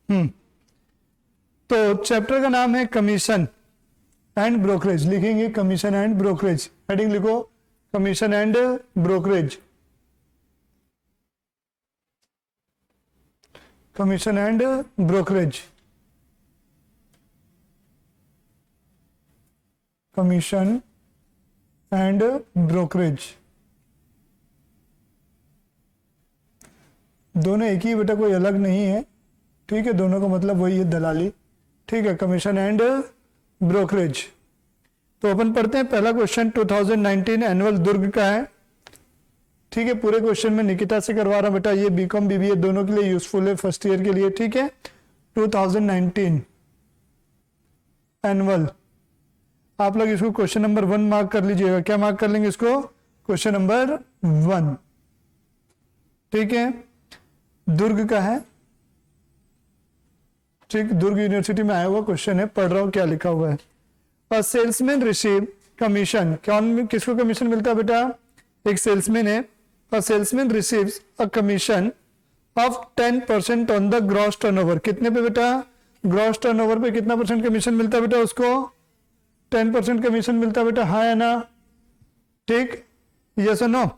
तो चैप्टर का नाम है कमीशन एंड ब्रोकरेज, लिखेंगे कमीशन एंड ब्रोकरेज, हेडिंग लिखो commission and brokerage, commission and brokerage, commission and brokerage, दोनों एक ही बेटा, कोई अलग नहीं है, ठीक है, दोनों का मतलब वही है, दलाली, ठीक है, कमीशन एंड ब्रोकरेज। तो अपन पढ़ते हैं पहला क्वेश्चन 2019 एनुअल दुर्ग का है, ठीक है, पूरे क्वेश्चन में निकिता से करवा रहा हूं बेटा, ये बीकॉम बीबीए दोनों के लिए यूजफुल है, फर्स्ट ईयर के लिए, ठीक है। 2019 एनुअल, आप लोग इसको क्वेश्चन नंबर 1 मार्क कर लीजिएगा, क्या मार्क कर लेंगे इसको, क्वेश्चन नंबर 1, ठीक है, दुर्ग का है, ठीक, दुर्ग यूनिवर्सिटी में आया हुआ क्वेश्चन है, पढ़ रहा हूं क्या लिखा हुआ है। और सेल्समैन रिसीव कमीशन, कौन किसको कमीशन मिलता है बेटा, एक सेल्समैन है, और salesman receives a commission of 10% on the gross turnover, कितने पे बेटा, ग्रॉस टर्नओवर पे कितना परसेंट कमीशन मिलता है बेटा, उसको 10% कमीशन मिलता है बेटा, हाँ या ना, ठीक, यस और नो।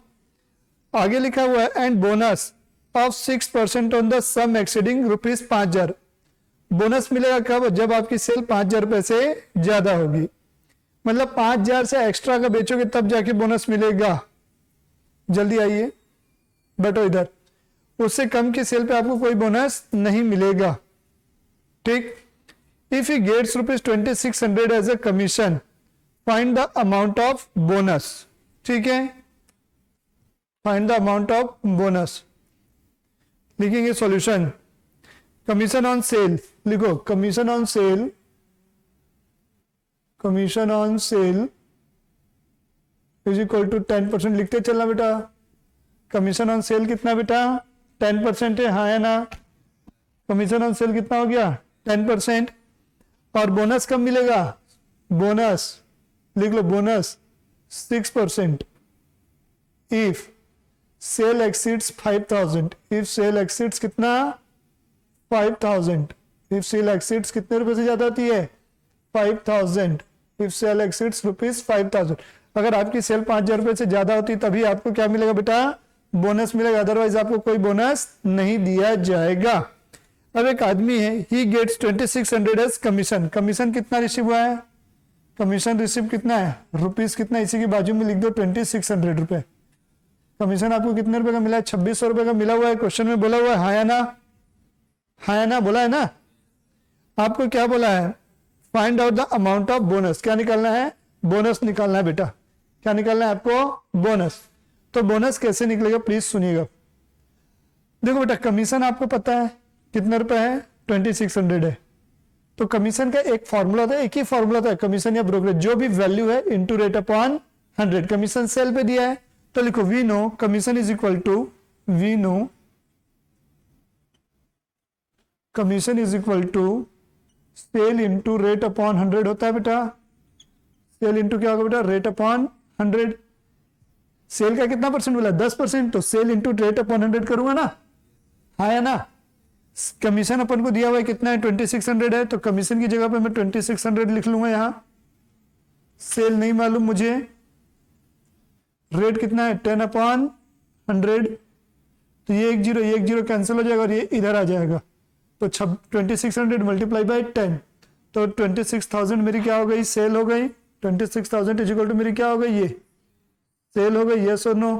आगे लिखा हुआ है and bonus of 6% on the sum exceeding rupees 5,000, bonus मिलेगा कब, जब आपकी सेल 5,000 रुपए से ज्यादा होगी, मतलब 5,000 से एक्स्ट्रा का बेचोगे तब जाके बोनस मिलेगा, जल्दी आइए बैठो इधर, उससे कम की सेल पे आपको कोई बोनस नहीं मिलेगा, ठीक। If he gets ₹2600 as a commission, find the amount of bonus, ठीक है, find the amount of bonus, लिखेंगे सॉल्यूशन, कमीशन ऑन सेल, लिखो commission on sale, commission on sale is equal to 10%, लिखते चलना बेटा, कमीशन ऑन सेल कितना बेटा, 10% है, हाँ या ना, कमीशन ऑन सेल कितना हो गया, 10%, और बोनस कब मिलेगा, बोनस लिख लो, bonus 6%, if sale exceeds 5,000, if sale exceeds कितना 5,000, इफ सेल एक्सीड्स कितने रुपए से ज्यादा होती है 5,000, इफ सेल एक्सीड्स ₹5,000, अगर आपकी सेल 5,000 रुपए से ज्यादा होती तभी आपको क्या मिलेगा बेटा, बोनस मिलेगा, अदरवाइज आपको कोई बोनस नहीं दिया जाएगा। अब एक आदमी है, he gets 2600 as commission, commission कितना रिसीव हुआ है, कमीशन रिसीव कितना है, रुपीस कितना, इसी के बाजू में लिख दो 2600 रुपए, कमीशन आपको कितने रुपए का मिला है, 2600 रुपए का मिला हुआ है, क्वेश्चन में बोला हुआ है, हाँ या ना, हाँ या ना, बोला है ना, आपको क्या बोला है, find out the amount of bonus, क्या निकालना है, बोनस निकालना है बेटा, क्या निकालना है आपको, बोनस। तो बोनस कैसे निकलेगा प्लीज सुनिएगा, देखो बेटा कमीशन आपको पता है कितने रुपए है, 2600 है, तो कमीशन का एक फॉर्मूला होता है, एक ही फॉर्मूला होता है कमीशन या ब्रोकरेज, जो भी वैल्यू है into rate upon 100, commission sale पे दिया है तो लिखो we know commission is equal to, we know commission is equal to sale into rate upon 100 होता है बेटा, सेल इंटू क्या होगा बेटा, रेट अपॉन 100, सेल का कितना परसेंट बोला, 10%, तो सेल इंटू रेट अपॉन 100 करूंगा ना, हाँ या ना, कमीशन अपन को दिया हुआ है कितना है, 2600 है, तो कमीशन की जगह पे मैं 2600 लिख लूंगा, यहां सेल नहीं मालूम मुझे, रेट कितना है 10/100, तो ये 1 0 कैंसिल हो जाएगा और ये इधर आ जाएगा, तो 2600 मल्टीप्लाई बाई 10, तो 26,000 मेरी क्या हो गई, सेल हो गई, 26,000 इज इक्वल टू मेरी क्या हो गई, ये सेल हो गई, यस और नो,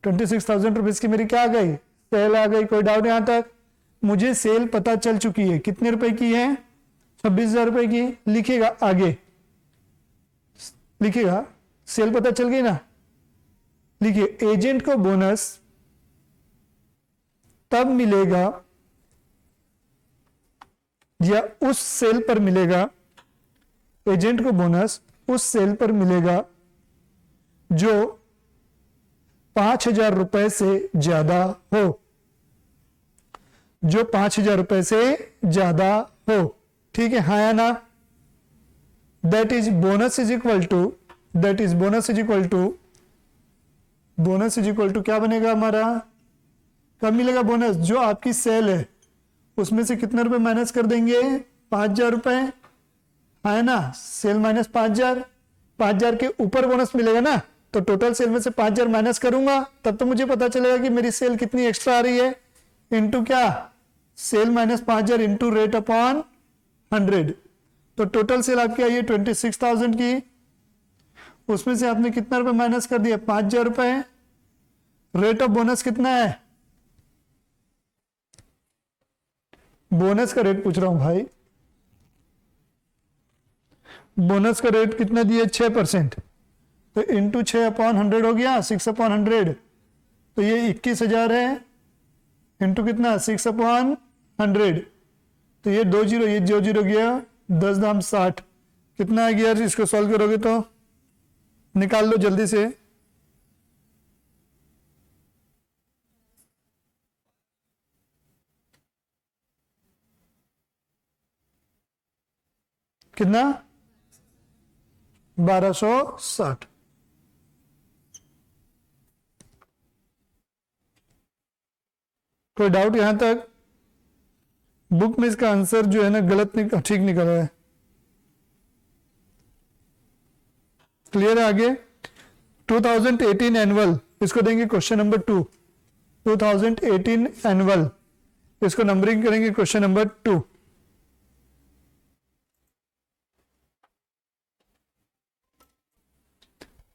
26,000 रुपीज की मेरी क्या आ गई, सेल आ गई, कोई डाउट यहां तक, मुझे सेल पता चल चुकी है, कितने रुपए की है, 26,000 रुपए की, लिखिएगा आगे, लिखिएगा सेल पता चल गई ना, लिखिए एजेंट को बोनस तब मिलेगा या उस सेल पर मिलेगा, एजेंट को बोनस उस सेल पर मिलेगा जो 5,000 रुपए से ज्यादा हो, जो 5,000 रुपए से ज्यादा हो, ठीक है, हाँ या ना, that is bonus is equal to, that is bonus is equal to, bonus is equal to क्या बनेगा हमारा, कब मिलेगा बोनस, जो आपकी सेल है उसमें से कितने रुपए माइनस कर देंगे? 5,000 रुपए है ना। सेल माइनस 5,000, 5,000 के ऊपर बोनस मिलेगा ना, तो टोटल सेल में से 5,000 माइनस करूंगा तब तो मुझे पता चलेगा कि मेरी सेल कितनी एक्स्ट्रा आ रही है। इनटू क्या? Sale minus 5,000 into rate upon 100, तो टोटल सेल आपकी आई है 26,000 की। उसमें से आपने कितना रुपए माइनस कर दिया? 5,000 रुपए। रेट ऑफ बोनस कितना है? बोनस का रेट पूछ रहा हूं भाई, बोनस का रेट कितना दिया? 6%, तो इंटू 6 अपॉन 100 हो गया, 6 अपॉन 100, तो ये 21,000 है। इंटू कितना? 6 अपॉन 100, तो ये 2 जीरो, ये 2 जीरो गया, 10 दाम 60, कितना आ गया? इसको सॉल्व करोगे तो निकाल लो जल्दी से। कितना? 1260। कोई डाउट यहां तक? बुक में इसका आंसर जो है ना गलत ठीक निकल रहा है। क्लियर है? आगे 2018 एनुअल, इसको देंगे क्वेश्चन नंबर 2। 2018 एनुअल, इसको नंबरिंग करेंगे क्वेश्चन नंबर 2।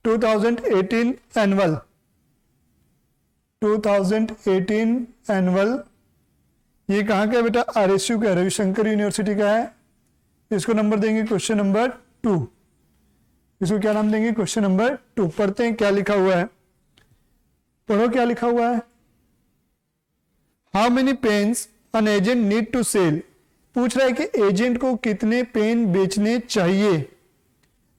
एनुअल 2018 एनुअल, ये कहाँ का है बेटा? RSU का, रविशंकर यूनिवर्सिटी का है। इसको नंबर देंगे क्वेश्चन नंबर 2। इसको क्या नाम देंगे? Question number 2। पढ़ते हैं क्या लिखा हुआ है, पढ़ो क्या लिखा हुआ है। How many pens an agent need to sell, पूछ रहा है कि एजेंट को कितने पेन बेचने चाहिए।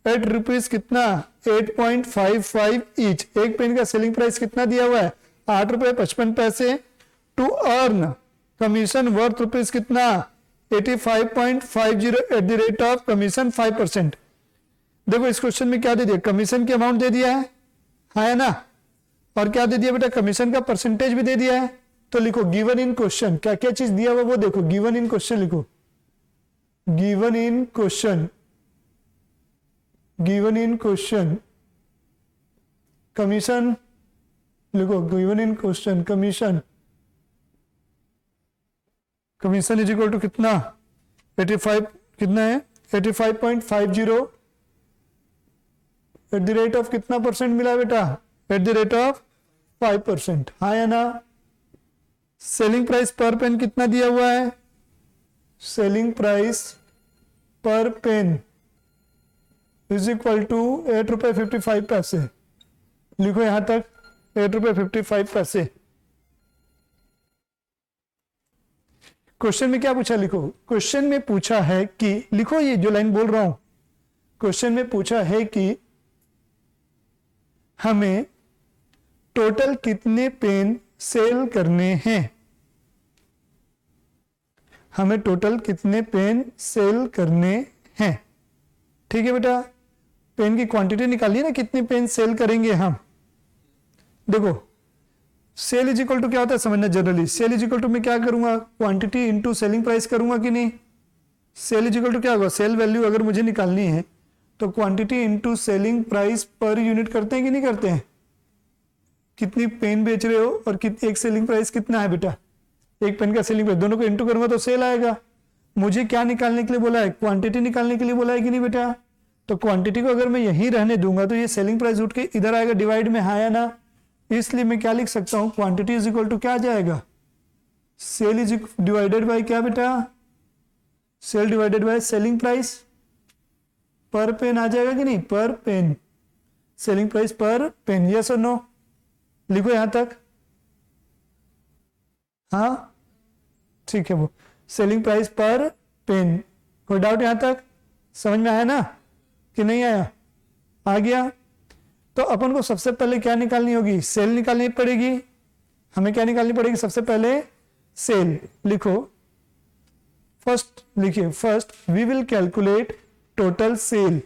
एट रुपीज कितना? 8.55 ईच। एक पेन का सेलिंग प्राइस कितना दिया हुआ है? 8 रुपए 55 पैसे। To earn commission worth rupees कितना? 85.50 at the rate of commission 5%। देखो इस क्वेश्चन में क्या दे दिया? कमीशन की अमाउंट दे दिया है ना, और क्या दे दिया बेटा? कमीशन का परसेंटेज भी दे दिया है। तो लिखो गिवन इन क्वेश्चन, क्या क्या चीज दिया हुआ वो देखो। गिवन इन क्वेश्चन लिखो, given in question, given in question commission लिखो। Given in question commission, commission is equal to कितना? 85, कितना है? 85.50 एट द रेट ऑफ कितना परसेंट मिला बेटा? At the rate of 5%। हाँ या ना? सेलिंग प्राइस पर पेन कितना दिया हुआ है? Selling price per pen is equal to 8 रुपए 55 पैसे। लिखो यहां तक 8 रुपए 55 पैसे। क्वेश्चन में क्या पूछा? लिखो क्वेश्चन में पूछा है कि, लिखो ये जो लाइन बोल रहा हूं, क्वेश्चन में पूछा है कि हमें टोटल कितने पेन सेल करने हैं। हमें टोटल कितने पेन सेल करने हैं। ठीक है बेटा, पेन की क्वांटिटी निकालिए ना, कितने पेन सेल करेंगे हम। देखो सेल इज इक्वल टू क्या होता है समझना generally. Sale is equal to मैं क्या करूंगा? क्वांटिटी इनटू सेलिंग प्राइस करूंगा कि नहीं। सेल इज इक्वल टू क्या होगा? सेल वैल्यू अगर मुझे निकालनी है तो quantity into selling price per unit करते हैं कि नहीं करते हैं। कितनी पेन बेच रहे हो और एक सेलिंग प्राइस कितना है बेटा? एक पेन का सेलिंग प्राइस, दोनों को इनटू करूंगा तो सेल आएगा। मुझे क्या निकालने के लिए बोला है? क्वांटिटी निकालने के लिए बोला है कि नहीं बेटा। तो क्वांटिटी को अगर मैं यहीं रहने दूंगा तो ये सेलिंग प्राइस उठ के इधर आएगा डिवाइड में, हाँ या ना। इसलिए मैं क्या लिख सकता हूं? क्वांटिटी इज इक्वल टू क्या आ जाएगा? सेल इज डिवाइडेड बाय क्या बेटा? Sale divided by selling price per pen आ जाएगा कि नहीं? Per pen, selling price per pen. Yes और नो? लिखो यहां तक। हाँ ठीक है, वो सेलिंग प्राइस पर पेन। कोई डाउट यहां तक? समझ में आया ना कि नहीं आया? आ गया। तो अपन को सबसे पहले क्या निकालनी होगी? सेल निकालनी पड़ेगी। हमें क्या निकालनी पड़ेगी? सबसे पहले सेल। लिखो फर्स्ट, लिखिए first we will calculate total sale.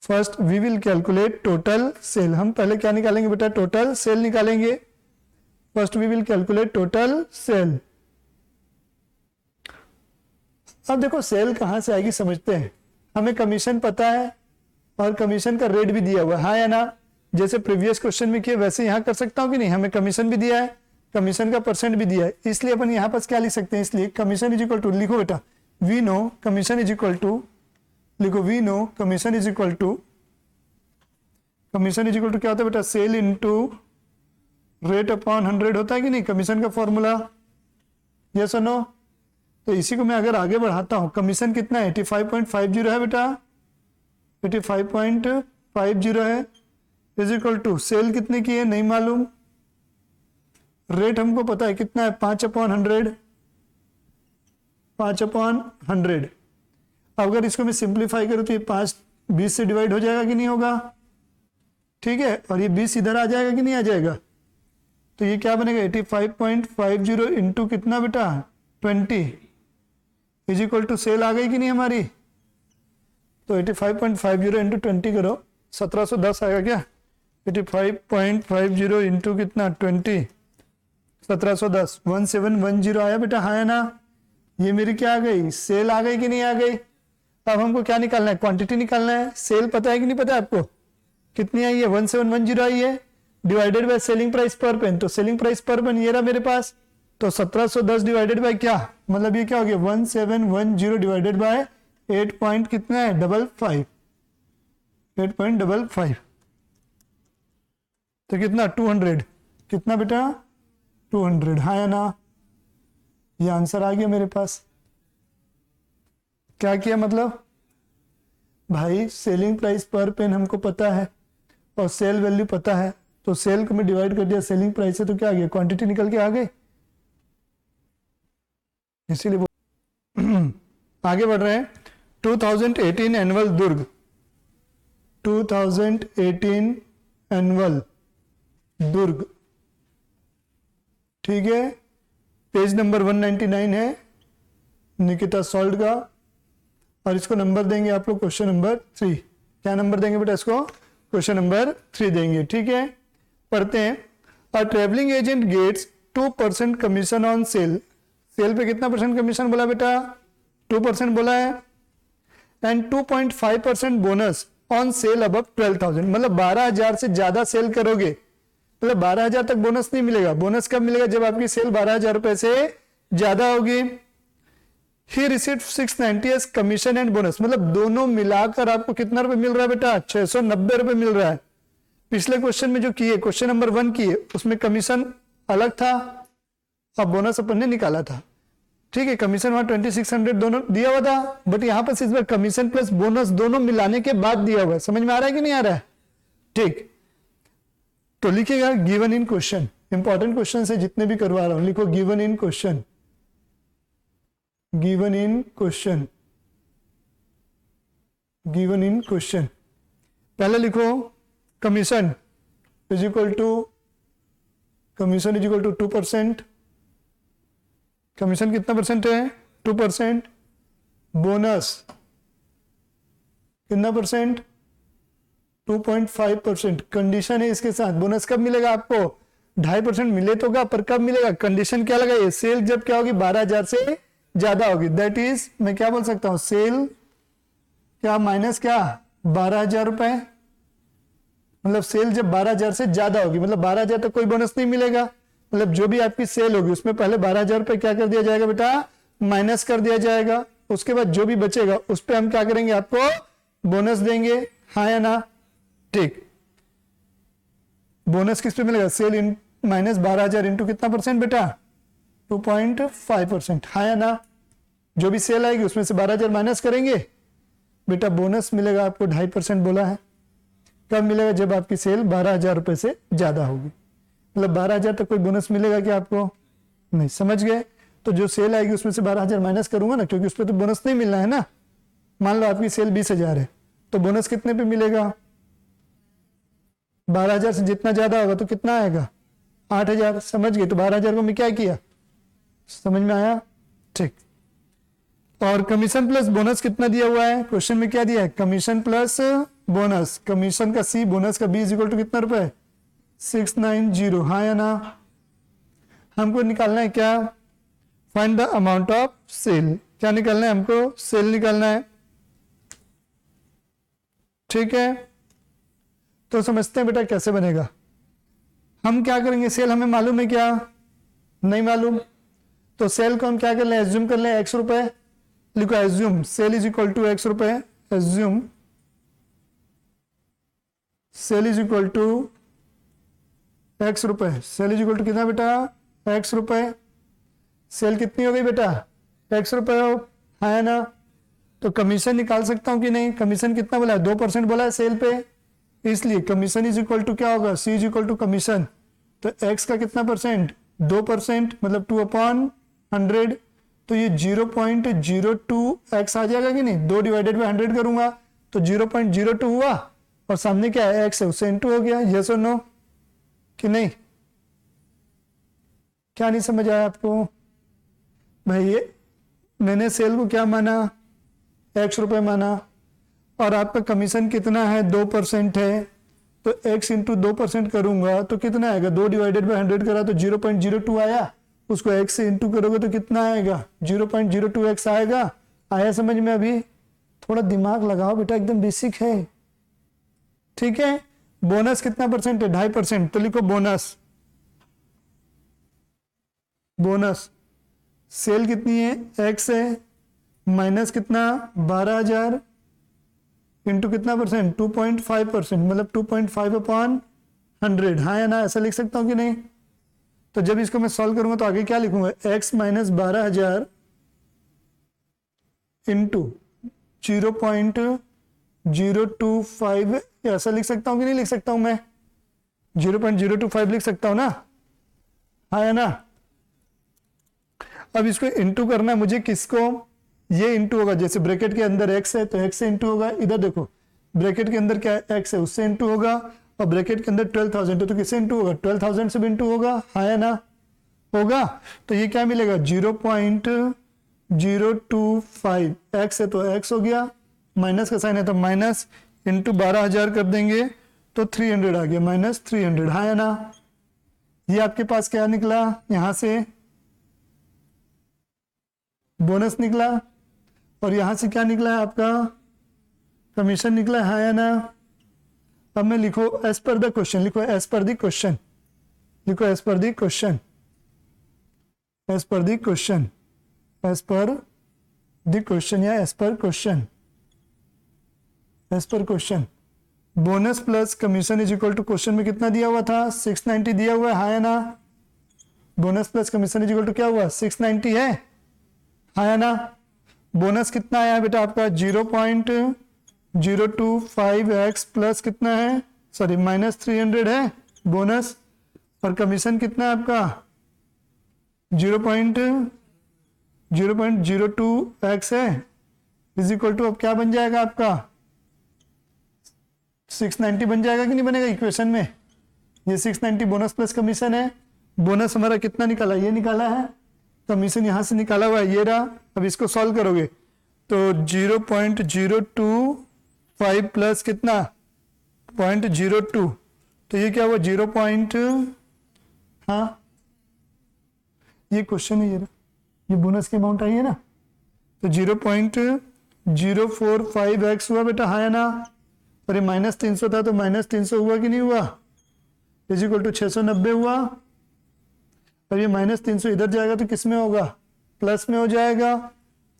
First we will calculate total sale. हम पहले क्या निकालेंगे बेटा? टोटल सेल निकालेंगे। First we will calculate total sale. अब देखो सेल कहाँ से आएगी समझते हैं। हमें कमीशन पता है और कमीशन का रेट भी दिया हुआ है, हाँ या ना? जैसे प्रीवियस क्वेश्चन में किया वैसे यहाँ कर सकता हूँ कि नहीं? हमें कमीशन भी दिया है, कमीशन का परसेंट भी दिया है, इसलिए अपन यहाँ पर क्या लिख सकते हैं? इसलिए कमीशन इज इक्वल टू, लिखो बेटा, we know commission is equal to, लिखो we know commission is equal to, commission is equal to क्या होता है बेटा? सेल इनटू रेट अपॉन 100 होता है कि नहीं कमीशन का फॉर्मूला? यस और नो? तो इसी को मैं अगर आगे बढ़ाता हूं, कमीशन कितना है? 85.50 है बेटा, 85.50 है, इज इक्वल टू सेल कितने की है नहीं मालूम, रेट हमको पता है कितना है? 5/100, 5/100। अगर इसको मैं सिंप्लीफाई करूं तो ये 5 20 से डिवाइड हो जाएगा कि नहीं होगा? ठीक है, और ये 20 इधर आ जाएगा कि नहीं आ जाएगा? तो ये क्या बनेगा? 85.50 इंटू कितना बेटा? 20 इज इक्वल टू सेल आ गई कि नहीं हमारी? तो 85.50 इंटू 20 करो, 1710 आएगा क्या? 85.50 इंटू कितना? 20, 1710, 1710 आया बेटा, हाँ या ना? ये मेरी क्या आ गई? सेल आ गई कि नहीं आ गई? अब हमको क्या निकालना है? क्वांटिटी निकालना है। सेल पता है कि नहीं पता है आपको? कितनी आई है? 1710 आई है, divided by selling price per pen. तो सेलिंग प्राइस पर पेन ये रहा मेरे पास, तो 1710 डिवाइडेड बाय क्या, मतलब ये क्या हो गया? 1710 डिवाइडेड बाय 8 पॉइंट कितना है? 55, 8.55, तो कितना? 200, कितना बेटा? 200, हाँ या ना? ये आंसर आ गया मेरे पास। क्या किया मतलब? भाई सेलिंग प्राइस पर पेन हमको पता है और सेल वैल्यू पता है, तो सेल को मैं डिवाइड कर दिया सेलिंग प्राइस से, तो क्या आ गया? क्वांटिटी निकल के आ गई। इसीलिए आगे बढ़ रहे हैं। 2018 एनुअल दुर्ग, 2018 एनुअल दुर्ग, ठीक है, पेज नंबर 199 है निकिता सॉल्ट का, और इसको नंबर देंगे आप लोग क्वेश्चन नंबर 3। क्या नंबर देंगे बेटा इसको? क्वेश्चन नंबर 3 देंगे, ठीक है। पढ़ते हैं। A travelling agent gets 2% commission on sale. Sale पे कितना परसेंट कमीशन बोला बेटा? 2% बोला है। And 2.5% bonus on sale above 12,000, मतलब 12,000 से ज्यादा सेल करोगे, मतलब 12,000 तक बोनस नहीं मिलेगा। बोनस कब मिलेगा? जब आपकी सेल 12,000 रुपए से ज्यादा होगी। He received 690 as commission and bonus, मतलब दोनों मिलाकर आपको कितना रुपए मिल रहा है बेटा? 690 रुपए मिल रहा है। पिछले क्वेश्चन में जो किए, क्वेश्चन नंबर 1 किए, उसमें कमीशन अलग था और बोनस अपन ने निकाला था, ठीक है। कमीशन वहां 2600 दोनों दिया हुआ था, बट यहां पर इस बार कमीशन प्लस बोनस दोनों मिलाने के बाद दिया हुआ है। समझ में आ रहा है कि नहीं आ रहा है? ठीक, तो लिखिएगा given in question. Important question है जितने भी करवा रहा हूं, लिखो given in question, given in question, given in question. पहले लिखो commission is equal to, commission is equal to 2%। कमीशन कितना परसेंट है? 2%। बोनस कितना परसेंट? 2.5%। कंडीशन है इसके साथ, बोनस कब मिलेगा आपको? 2.5% मिले तो क्या, पर कब मिलेगा? कंडीशन क्या लगाइए? सेल जब क्या होगी? 12,000 से ज्यादा होगी। दैट इज, मैं क्या बोल सकता हूं, सेल क्या माइनस क्या, 12,000 रुपए, मतलब सेल जब 12,000 से ज्यादा होगी, मतलब 12,000 तक कोई बोनस नहीं मिलेगा। मतलब जो भी आपकी सेल होगी उसमें पहले 12,000 रुपए क्या कर दिया जाएगा बेटा? माइनस कर दिया जाएगा। उसके बाद जो भी बचेगा उस पर हम क्या करेंगे? आपको बोनस देंगे, हाँ या ना? ठीक, बोनस किस पे मिलेगा? सेल इन माइनस 12,000 इंटू कितना परसेंट बेटा? 2.5%, हाँ या ना? जो भी सेल आएगी उसमें से 12,000 माइनस करेंगे बेटा, बोनस मिलेगा आपको 2.5% बोला है। कब मिलेगा? जब आपकी सेल 12,000 रुपए से ज्यादा होगी। मतलब 12,000 तक कोई बोनस मिलेगा क्या आपको? नहीं। समझ गए? तो जो सेल आएगी उसमें से 12,000 माइनस करूंगा ना, क्योंकि उसमें तो बोनस नहीं मिलना है ना। मान लो आपकी सेल 20,000 है, तो बोनस कितने पे मिलेगा? 12,000 से जितना ज्यादा होगा तो कितना आएगा? 8,000। समझ गए? तो 12,000 को मैं क्या किया? समझ में आया? ठीक। और कमीशन प्लस बोनस कितना दिया हुआ है? क्वेश्चन में क्या दिया है? कमीशन प्लस बोनस, कमीशन का C, बोनस का B इज इक्वल टू कितना रुपए? 690, हाँ या ना? हमको निकालना है क्या? Find the amount of sale. क्या निकालना है हमको? सेल निकालना है। ठीक है, तो समझते हैं बेटा कैसे बनेगा। हम क्या करेंगे, सेल हमें मालूम है क्या? नहीं मालूम। तो सेल को हम क्या कर लें, एज्यूम कर लें x रुपए। लिखो assume sale is equal to x रुपए। Assume sale is equal to x रुपए। सेल इज इक्वल टू कितना बेटा? x रुपए। सेल कितनी हो गई बेटा? x रुपए हो, है ना? तो कमीशन निकाल सकता हूं कि नहीं? कमीशन कितना बोला है? 2% बोला है सेल पे, इसलिए कमीशन इज इक्वल टू क्या होगा? C is equal to commission. तो x का कितना परसेंट? 2%, मतलब 2/100। तो ये 0.02x आ जाएगा कि नहीं? 2 डिवाइडेड बाई 100 करूंगा तो 0.02 हुआ, और सामने क्या है? x है, उससे इंटू हो गया। यस और नो कि नहीं? क्या नहीं समझ आया आपको भाई? ये मैंने सेल को क्या माना? x रुपए माना, और आपका कमीशन कितना है? 2% है, तो x इंटू 2% करूंगा तो कितना आएगा? 2 डिवाइडेड बाई 100 करा तो 0.02 आया, उसको x से इंटू करोगे तो कितना आएगा? 0.02x आएगा। आया समझ में? अभी थोड़ा दिमाग लगाओ बेटा, एकदम बेसिक है। ठीक है, बोनस कितना परसेंट है? 2.5%। तो लिखो बोनस। बोनस सेल कितनी है? x है, माइनस कितना? 12,000 इंटू कितना परसेंट? 2.5%, मतलब 2.5/100। हाँ या ना? ऐसा लिख सकता हूँ कि नहीं? तो जब इसको मैं सॉल्व करूंगा तो आगे क्या लिखूंगा? x माइनस 12,000 इंटू 0.025, ऐसा लिख सकता हूँ कि नहीं लिख सकता हूँ मैं? 0.025 लिख सकता हूँ ना? हाँ या ना? अब इसको इंटू करना है मुझे, किसको? ये इंटू होगा, जैसे ब्रैकेट के अंदर x है तो x से इंटू होगा। इधर देखो ब्रैकेट के अंदर क्या है? x है, उससे इंटू होगा, और ब्रैकेट के अंदर 12,000 है तो किससे इंटू होगा? 12,000 से भी इंटू होगा। हाँ या ना? होगा। तो ये क्या मिलेगा? 0.025 x है तो x हो गया, माइनस का साइन है तो माइनस, इंटू 12,000 कर देंगे तो 300 आ गया, माइनस 300। हाँ या ना? ये आपके पास क्या निकला? यहां से बोनस निकला, और यहां से क्या निकला है आपका? कमीशन निकला है। हाँ या ना? अब मैं लिखो एज पर द क्वेश्चन। लिखो एज पर द क्वेश्चन। लिखो as per the question. As per the question. As per the question या as per question. As per question bonus plus commission is equal to, question में कितना दिया हुआ था? 690 दिया हुआ है। हाँ या ना? Bonus plus commission is equal to क्या हुआ? 690 है। हाँ या ना? बोनस कितना आया बेटा आपका? 0.025x प्लस कितना है? सॉरी माइनस 300 है बोनस, और कमीशन कितना है आपका? 0.02x है, इज इक्वल टू, अब क्या बन जाएगा आपका? 690 बन जाएगा कि नहीं बनेगा इक्वेशन में? ये 690 बोनस प्लस कमीशन है। बोनस हमारा कितना निकाला? ये निकाला है। कमीशन यहां से निकाला हुआ है, ये रहा। अब इसको सॉल्व करोगे तो 0.025 प्लस कितना? 0.02, तो ये क्या हुआ? 0. हाँ, ये क्वेश्चन है, ये बोनस की अमाउंट आई है ना, तो 0.045x हुआ बेटा। हाँ या ना? और ये माइनस 300 था तो माइनस 300 हुआ कि नहीं हुआ? इज इक्वल टू 690 हुआ। और ये माइनस 300 इधर जाएगा तो किस में होगा? प्लस में हो जाएगा।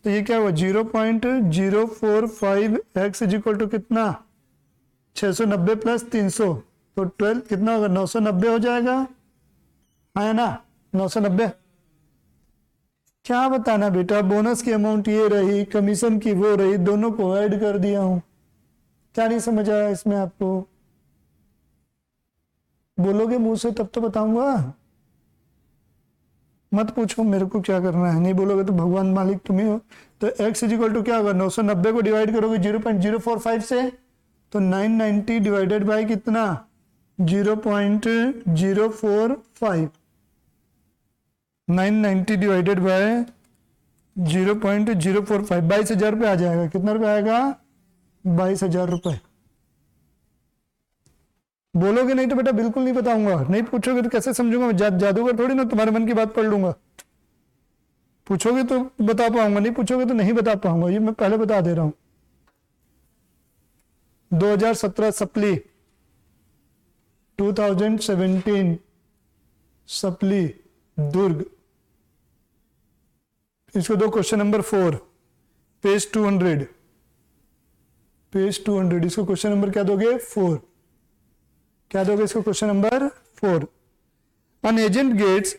तो ये क्या हुआ? 0.045x इज इक्वल टू कितना? 690 प्लस 300, तो 12 कितना होगा? 990 हो जाएगा। है ना? 990। क्या बताना बेटा, बोनस की अमाउंट ये रही, कमीशन की वो रही, दोनों को ऐड कर दिया हूं। क्या नहीं समझ आया इसमें आपको? बोलोगे मुंह से तब तो बताऊंगा, मत पूछो मेरे को क्या करना है। नहीं बोलोगे तो भगवान मालिक तुम ही हो। तो x इज इक्वल टू क्या होगा? 990 को डिवाइड करोगे 0.045 से तो 990 डिवाइडेड बाय कितना? 0.045। 990 डिवाइडेड बाय 0.045, 22,000 रुपये आ जाएगा। कितना रुपये आएगा? 22,000 रुपये। बोलोगे नहीं तो बेटा बिल्कुल नहीं बताऊंगा। नहीं पूछोगे तो कैसे समझूंगा? मैं जादूगर थोड़ी ना, तुम्हारे मन की बात पढ़ लूंगा। पूछोगे तो बता पाऊंगा, नहीं पूछोगे तो नहीं बता पाऊंगा, ये मैं पहले बता दे रहा हूं। 2017 सप्ली, 2017 सप्ली दुर्ग, इसको दो क्वेश्चन नंबर 4, पेज 200, पेज 200, इसको क्वेश्चन नंबर क्या दोगे 4, क्या दोगे इसको question number 4। An agent gets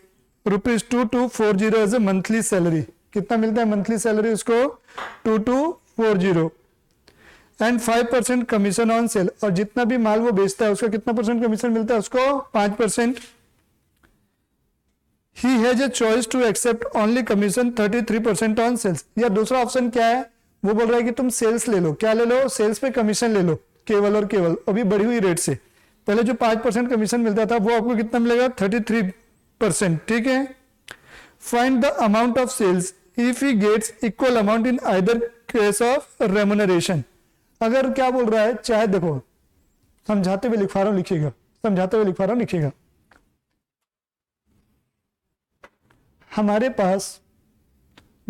₹2240 as a monthly salary, कितना मिलता है मंथली सैलरी उसको 2240 एंड 5% कमीशन ऑन सेल, और जितना भी माल वो बेचता है उसका कितना परसेंट कमीशन मिलता है उसको 5%। He has a choice to accept only commission 33% on sales, या दूसरा ऑप्शन क्या है, वो बोल रहा है कि तुम सेल्स ले लो, क्या ले लो, सेल्स पे कमीशन ले लो केवल और केवल, अभी बढ़ी हुई रेट से। पहले जो 5% कमीशन मिलता था वो आपको कितना मिलेगा 33%, ठीक है। Find the amount of sales if he gets equal amount in either case of remuneration. अगर क्या बोल रहा है, चाहे देखो समझाते हुए लिखवा रहा हूं, लिखिएगा, समझाते हुए लिखवा रहा हूं, लिखिएगा। हमारे पास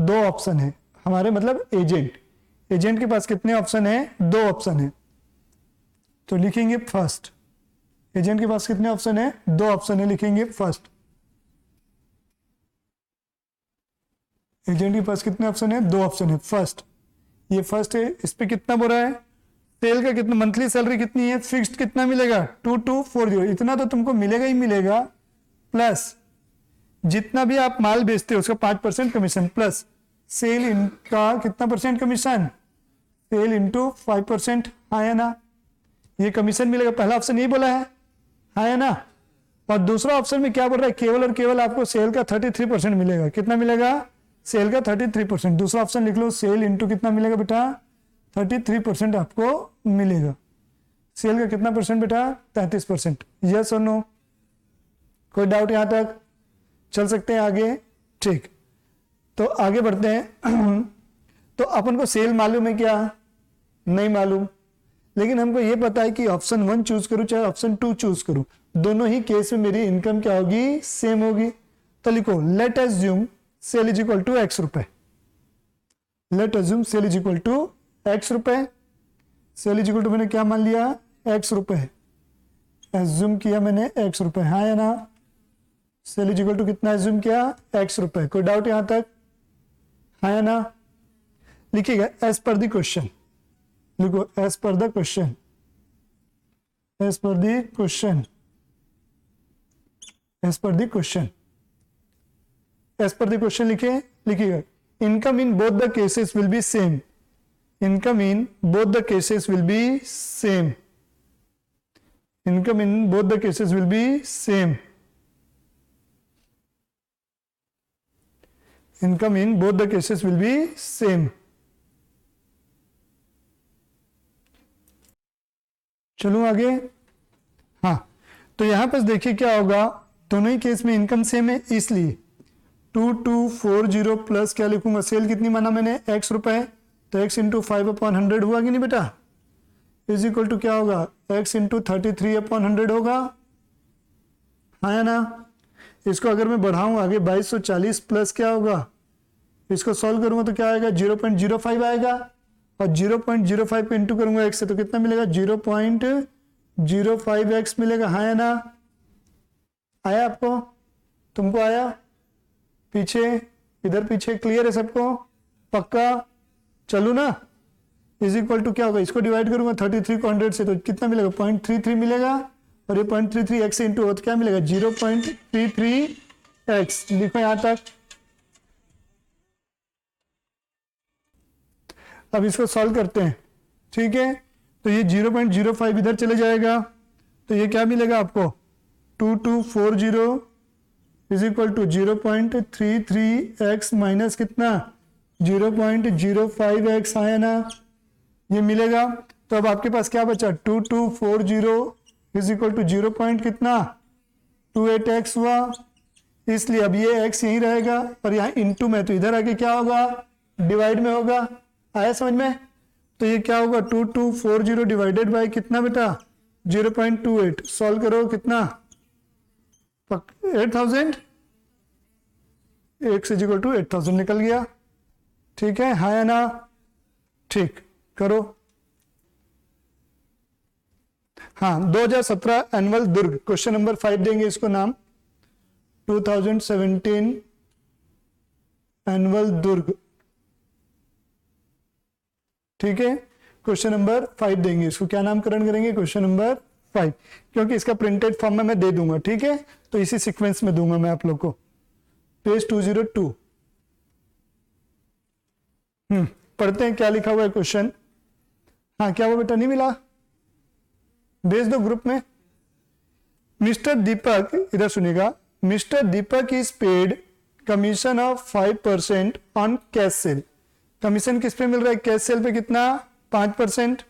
दो ऑप्शन है, हमारे मतलब एजेंट के पास कितने ऑप्शन है, दो ऑप्शन है। तो लिखेंगे फर्स्ट, एजेंट के पास कितने ऑप्शन है, दो ऑप्शन है, लिखेंगे फर्स्ट। एजेंट के पास कितने ऑप्शन है, दो ऑप्शन है। फर्स्ट, ये फर्स्ट है, इस पे कितना बोल रहा है, सेल का कितना, मंथली सैलरी कितनी है, फिक्स्ड कितना मिलेगा 2240, इतना तो तुमको मिलेगा ही मिलेगा, प्लस जितना भी आप माल बेचते हो उसका 5% कमीशन, प्लस सेल इनका कितना परसेंट कमीशन, सेल इंटू 5%, हाँ है ना, ये कमीशन मिलेगा। पहला ऑप्शन यही बोला है, हाँ है ना। और दूसरा ऑप्शन में क्या बोल रहा है, केवल और केवल आपको सेल का 33% मिलेगा, कितना मिलेगा, सेल का 33%। दूसरा ऑप्शन लिख लो, सेल इंटू कितना मिलेगा बेटा 33% आपको मिलेगा। सेल का कितना परसेंट बेटा 33%, यस और नो, कोई डाउट यहां तक, चल सकते हैं आगे, ठीक। तो आगे बढ़ते हैं। तो अपन को सेल मालूम है क्या, नहीं मालूम, लेकिन हमको यह पता है कि ऑप्शन 1 चूज करूं चाहे ऑप्शन 2 चूज करूं, दोनों ही केस में मेरी इनकम क्या होगी, सेम होगी। तो लिखो, let assume sale is equal to x रुपए, let assume sale is equal to x रुपए, सेल इज इक्वल टू मैंने क्या मान लिया, x रुपए, एज्यूम किया मैंने x रुपए, हाँ या ना। सेल इज इक्वल टू कितना एज्यूम किया, x रुपए, कोई डाउट यहां तक, हाँ या ना। लिखिएगा एज पर द क्वेश्चन, लिखो as per the question, as per the question, as per the question, as per the question लिखिएगा। Income in both the cases will be same, income in both the cases will be same, income in both the cases will be same, income in both the cases will be same. चलो आगे, हाँ तो यहां पर देखिए क्या होगा, दोनों ही केस में इनकम सेम है, इसलिए 2240 प्लस क्या लिखूंगा, सेल कितनी माना मैंने x रुपए, तो x इंटू 5/100 हुआ कि नहीं बेटा, इज इक्वल टू क्या होगा, x इंटू 33/100 होगा, हाँ या ना। इसको अगर मैं बढ़ाऊं आगे 2240 प्लस क्या होगा, इसको सॉल्व करूंगा तो क्या आएगा 0.05 आएगा, और 0.05 पे इंटू करूंगा x से तो कितना मिलेगा 0.05x मिलेगा, हाँ या ना। आया आपको, तुमको आया, पीछे इधर पीछे क्लियर है सबको, पक्का, चलू ना। इज इक्वल टू क्या होगा, इसको डिवाइड करूंगा 33 को 100 से तो कितना मिलेगा 0.33 मिलेगा, और ये 0.33 x से इंटू हो तो क्या मिलेगा 0.33x। लिखो यहां तक। अब इसको सॉल्व करते हैं, ठीक है। तो ये 0.05 इधर चले जाएगा, तो ये क्या मिलेगा आपको 2240 is equal to 0.33x minus कितना 0.05x आया ना, ये मिलेगा। तो अब आपके पास क्या बचा 2240 इज इक्वल टू 0. कितना 28x हुआ, इसलिए अब ये x यहीं रहेगा और यहाँ इंटू में, तो इधर आके क्या होगा डिवाइड में होगा। आया समझ में। तो ये क्या होगा 2240 डिवाइडेड बाय कितना बेटा 0.28। सॉल्व करो कितना 8000 x इज इक्वल टू 8000 निकल गया। ठीक है, हाँ या ना? ठीक, करो। हाँ, 2017 एनुअल दुर्ग, क्वेश्चन नंबर 5 देंगे इसको नाम, 2017 एनुअल दुर्ग। ठीक है, क्वेश्चन नंबर 5 देंगे इसको, क्या नामकरण करेंगे? क्वेश्चन नंबर 5, क्योंकि इसका प्रिंटेड फॉर्म में मैं दे दूंगा। ठीक है, तो इसी सीक्वेंस में दूंगा मैं आप लोग को। पेज 202। पढ़ते हैं क्या लिखा हुआ है क्वेश्चन। हाँ, क्या हुआ बेटा, नहीं मिला? भेज दो ग्रुप में। मिस्टर दीपक, इधर सुनिएगा, mister Deepak is paid commission of 5% on cash cell. Commission किस पे मिल रहा है? कैश सेल पे कितना? 5%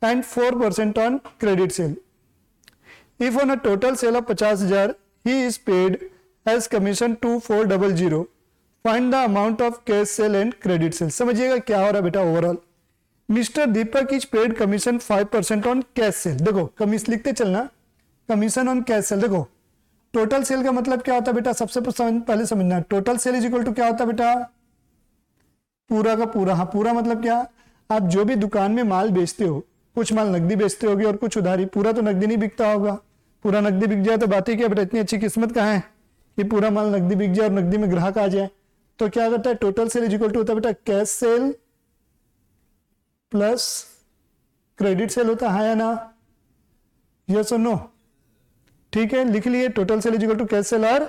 and 4% on credit sale. If on a total sale of 50,000 he is paid as commission 2400, find the amount of cash sale and credit sale. समझिएगा क्या हो रहा है बेटा। Overall mister Deepak is paid commission 5% on cash sale. देखो commission लिखते चलना, commission on cash sale. देखो टोटल सेल का मतलब क्या होता है बेटा? सबसे पहले समझना, total sale is equal to क्या होता है बेटा? पूरा का पूरा। हाँ, पूरा मतलब क्या? आप जो भी दुकान में माल बेचते हो, कुछ माल नकदी बेचते होगे और कुछ उधारी। पूरा तो नकदी नहीं बिकता होगा, पूरा नकदी बिक जाए तो बात ही क्या बेटा। इतनी अच्छी किस्मत कहाँ है कि पूरा माल नकदी बिक जाए और नकदी में ग्राहक आ जाए। तो क्या करता है? Total sale is equal to होता है बेटा cash sale plus credit sale होता है, या ना? यस और नो? ठीक है, लिख लिए, total sale is equal to cash sale और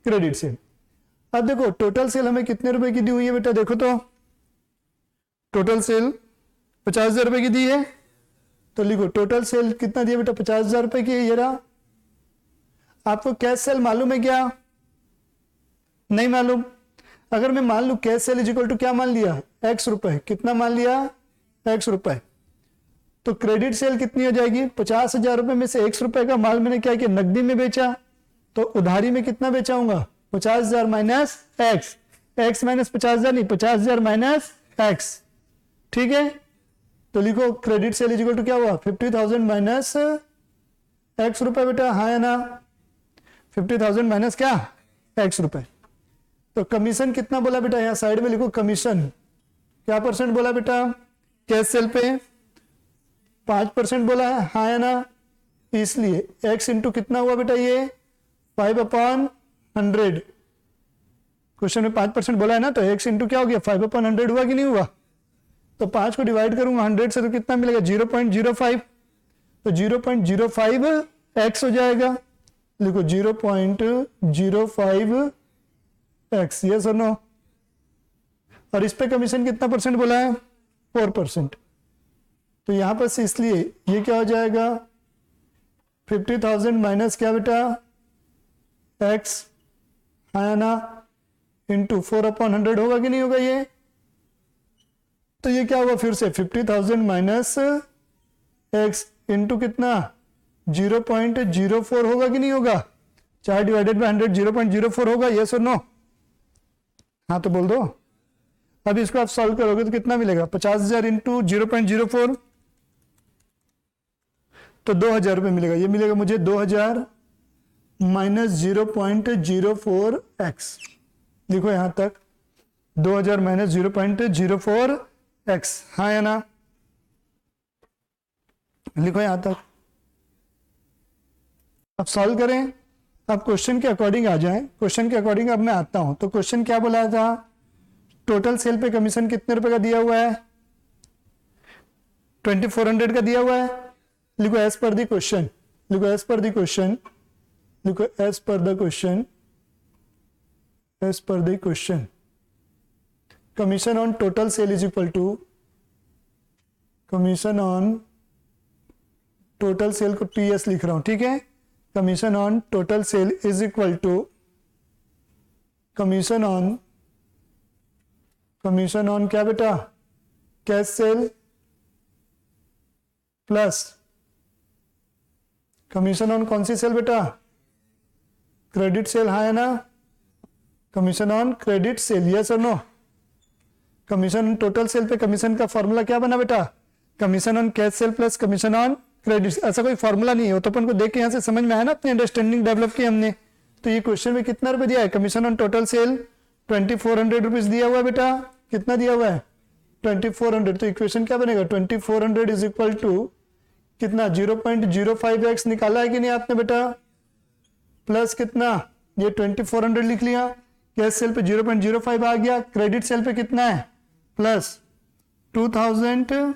क्रेडिट सेल। अब देखो टोटल सेल हमें कितने रुपए की दी हुई है बेटा? देखो तो टोटल सेल 50,000 रुपए की दी है, तो लिखो टोटल सेल कितना दिया बेटा? 50,000 रुपए की है। ये रहा। आपको कैश सेल मालूम है क्या? नहीं मालूम। अगर मैं मान लू cash sale is equal to क्या मान लिया? x रुपए। कितना मान लिया? x रुपए। तो क्रेडिट सेल कितनी हो जाएगी? 50,000 रुपए में से x रुपए का माल मैंने क्या किया? नकदी में बेचा। तो उधारी में कितना बेचाऊंगा? 50,000 माइनस x। x माइनस 50,000 नहीं, 50,000 माइनस x। ठीक है, तो लिखो credit sale is equal to क्या हुआ? 50,000 माइनस x रुपए बेटा, हाँ या ना? 50,000 माइनस क्या? x रुपए। तो कमीशन कितना बोला बेटा? यहाँ साइड में लिखो कमीशन क्या % बोला बेटा? कैश सेल पे 5% बोला है, हाँ या ना? इसलिए x इंटू कितना हुआ बेटा? ये 5/100। क्वेश्चन में 5% बोला है ना, तो x इंटू क्या हो गया? 5/100 हुआ कि नहीं हुआ? तो 5 को डिवाइड करूंगा 100 से तो कितना मिलेगा? 0.05। तो 0.05 x हो जाएगा। लिखो 0.05 x। यस और नो? और इस पे कमीशन कितना % बोला है? 4%। तो यहां पर से इसलिए ये क्या हो जाएगा? 50,000 माइनस क्या बेटा? x, है ना? इंटू 4/100 होगा कि नहीं होगा ये? तो ये क्या होगा फिर से? 50,000 माइनस x इंटू कितना? 0.04 होगा कि नहीं होगा? 4 डिवाइडेड बाय 100 0.04 होगा। यस और नो? हाँ तो बोल दो। अब इसको आप सॉल्व करोगे तो कितना मिलेगा? 50,000 इंटू 0.04 तो 2,000 रुपये मिलेगा। ये मिलेगा मुझे 2,000 माइनस 0.04 x। लिखो यहां तक 2,000 माइनस 0.04 x, हाँ या ना? लिखो यहां तक। अब सॉल्व करें। अब क्वेश्चन के अकॉर्डिंग आ जाएं। क्वेश्चन के अकॉर्डिंग अब मैं आता हूं। तो क्वेश्चन क्या बोला था? टोटल सेल पे कमीशन कितने रुपए का दिया हुआ है? 2400 का दिया हुआ है। लिखो एज पर द क्वेश्चन, लिखो एज पर द क्वेश्चन, लिखो as per the question, as per the question commission on total sale is equal to, commission on total sale को TS लिख रहा हूं, ठीक है? Commission on total sale is equal to commission on क्या बेटा? Cash sale plus commission on कौन सी सेल बेटा? क्रेडिट सेल, हाँ है ना? Commission on credit sale. Yes और नो? कमीशन टोटल सेल पे कमीशन का फॉर्मूला क्या बना बेटा? Commission on cash sale plus commission on credit. ऐसा कोई फॉर्मूला नहीं है, तो अपन को देख के यहां से समझ में आया ना, अपनी अंडरस्टैंडिंग डेवलप की हमने। तो ये क्वेश्चन में कितना रुपए दिया है? Commission on total cell 2400 rupees दिया हुआ है बेटा, कितना दिया हुआ है 2400, तो इक्वेशन क्या बनेगा 2400 इज इक्वल टू कितना 0.05x निकाला है कि नहीं आपने बेटा, प्लस कितना ये 2400 लिख लिया, कैश सेल पे 0.05 आ गया, क्रेडिट सेल पे कितना है प्लस 2000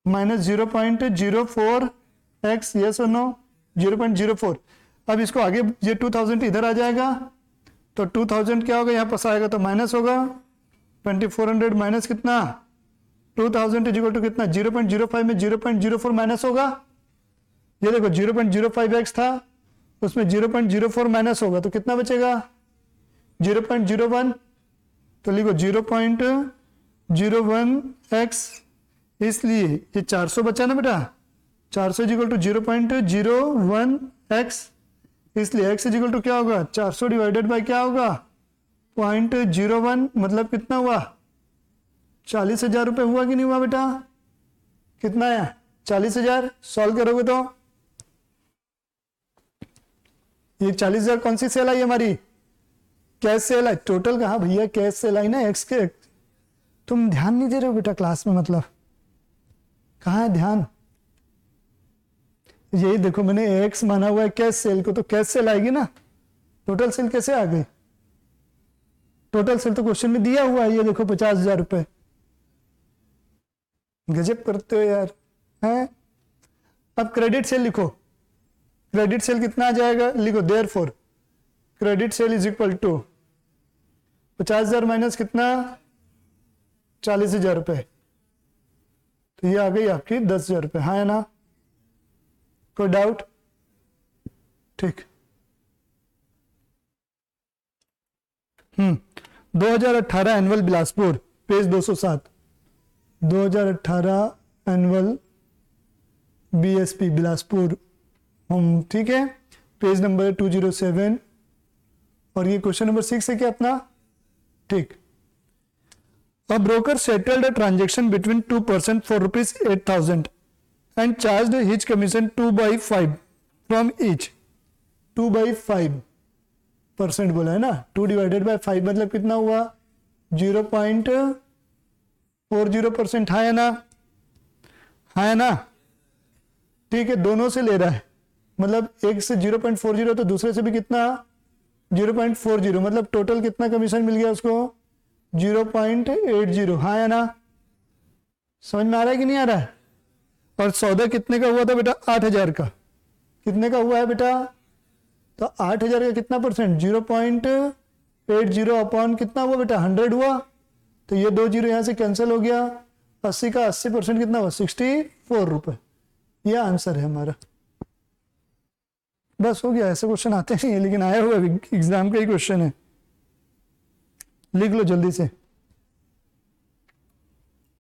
माइनस 0.04x, यस और नो 0.04। अब इसको आगे ये 2000 इधर आ जाएगा तो 2000 क्या होगा यहाँ पास आएगा तो माइनस होगा, 2400 माइनस कितना 2000 इज इक्वल टू कितना 0.05 में 0.04 माइनस होगा, ये देखो 0.05x था उसमें 0.04 माइनस होगा तो कितना बचेगा 0.01, तो लिखो 0.01x, इसलिए ये 400 बचा ना बेटा, 400 इज इक्वल टू 0.01x, इसलिए x इज इक्वल टू क्या होगा 400 डिवाइडेड बाय क्या होगा 0.01, मतलब कितना हुआ 40,000 रुपए हुआ कि नहीं हुआ बेटा, कितना है 40,000, सॉल्व करोगे तो ये 40,000 कौन सी सेल आई हमारी, कैश सेल आई, टोटल कहा भैया कैश सेल आई ना एक्स के, तुम ध्यान नहीं दे रहे हो बेटा क्लास में, मतलब कहाँ है ध्यान, यही देखो मैंने एक्स माना हुआ है कैश सेल को, तो कैश सेल आएगी ना, टोटल सेल कैसे आ गई, टोटल सेल तो क्वेश्चन में दिया हुआ है, ये देखो 50,000 रुपए, गजब करते हो यार हैं। अब क्रेडिट सेल लिखो, क्रेडिट सेल कितना आ जाएगा, लिखो therefore credit sale is equal to 50,000 minus कितना 40,000 रुपए, तो ये आ गई आपकी 10,000 रुपए, हाँ है ना, कोई डाउट, ठीक। 2018 annual Bilaspur page 207, 2018 annual BSP Bilaspur हम, ठीक है, पेज नंबर 207, और ये क्वेश्चन नंबर 6 है क्या अपना, ठीक। A broker settled a transaction between 2 persons for rupees 8,000 and charged his commission 2/5 from each, 2/5% बोला है ना, 2 डिवाइडेड बाय 5 मतलब कितना हुआ 0.40%, हाँ है ना, हाँ है ना, ठीक है, दोनों से ले रहा है, मतलब एक से 0.40 तो दूसरे से भी कितना 0.40, मतलब टोटल कितना कमीशन मिल गया उसको 0.80, हाँ है ना, समझ में आ रहा है कि नहीं आ रहा है। और सौदा कितने का हुआ था बेटा 8,000 का, कितने का हुआ है बेटा, तो 8,000 का कितना परसेंट 0.80 अपॉन कितना हुआ बेटा 100 हुआ, तो ये 2 जीरो यहां से कैंसिल हो गया, 80 का 80% कितना हुआ 64 रुपए, ये आंसर है हमारा, बस हो गया। ऐसे क्वेश्चन आते नहीं है लेकिन आया हुआ एग्जाम का ही क्वेश्चन है, लिख लो जल्दी से।